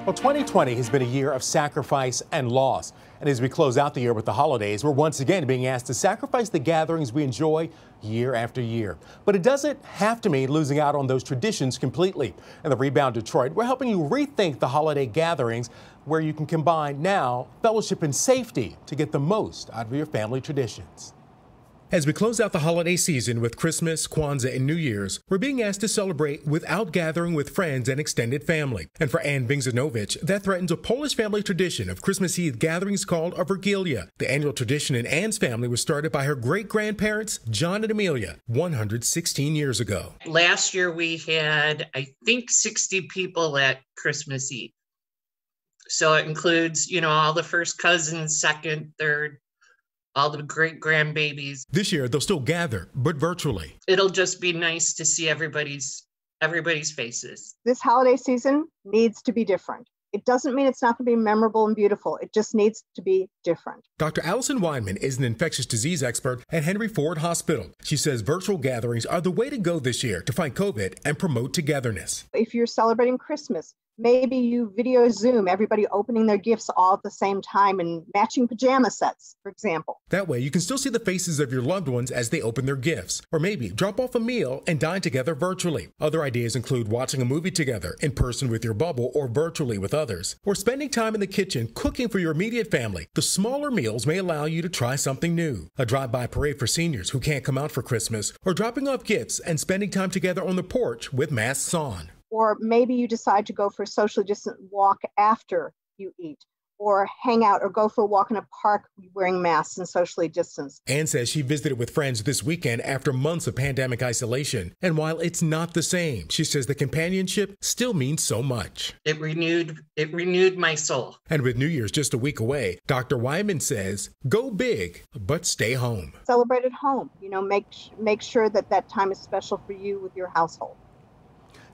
Well, 2020 has been a year of sacrifice and loss. And as we close out the year with the holidays, we're once again being asked to sacrifice the gatherings we enjoy year after year. But it doesn't have to mean losing out on those traditions completely. In the Rebound Detroit, we're helping you rethink the holiday gatherings where you can combine now fellowship and safety to get the most out of your family traditions. As we close out the holiday season with Christmas, Kwanzaa, and New Year's, we're being asked to celebrate without gathering with friends and extended family. And for Ann Bingzanovich, that threatens a Polish family tradition of Christmas Eve gatherings called a Wigilia. The annual tradition in Ann's family was started by her great-grandparents, John and Amelia, 116 years ago. Last year we had, I think, 60 people at Christmas Eve. So it includes, all the first cousins, second, third, all the great-grandbabies. This year, they'll still gather, but virtually. It'll just be nice to see everybody's faces. This holiday season needs to be different. It doesn't mean it's not going to be memorable and beautiful. It just needs to be different. Dr. Allison Weinman is an infectious disease expert at Henry Ford Hospital. She says virtual gatherings are the way to go this year to fight COVID and promote togetherness. If you're celebrating Christmas, maybe you video Zoom everybody opening their gifts all at the same time and matching pajama sets, for example. That way you can still see the faces of your loved ones as they open their gifts. Or maybe drop off a meal and dine together virtually. Other ideas include watching a movie together in person with your bubble or virtually with others. Or spending time in the kitchen cooking for your immediate family. The smaller meals may allow you to try something new. A drive-by parade for seniors who can't come out for Christmas. Or dropping off gifts and spending time together on the porch with masks on. Or maybe you decide to go for a socially distant walk after you eat, or hang out or go for a walk in a park wearing masks and socially distanced. Ann says she visited with friends this weekend after months of pandemic isolation. And while it's not the same, she says the companionship still means so much. It renewed my soul. And with New Year's just a week away, Dr. Wyman says, go big, but stay home. Celebrate at home. Make sure that time is special for you with your household.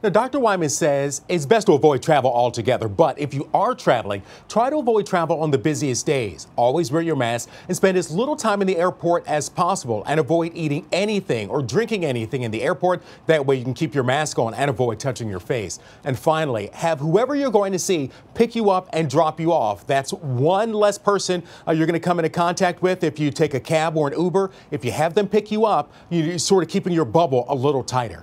Now, Dr. Wyman says it's best to avoid travel altogether, but if you are traveling, try to avoid travel on the busiest days. Always wear your mask and spend as little time in the airport as possible, and avoid eating anything or drinking anything in the airport. That way you can keep your mask on and avoid touching your face. And finally, have whoever you're going to see pick you up and drop you off. That's one less person you're going to come into contact with if you take a cab or an Uber. If you have them pick you up, you're sort of keeping your bubble a little tighter.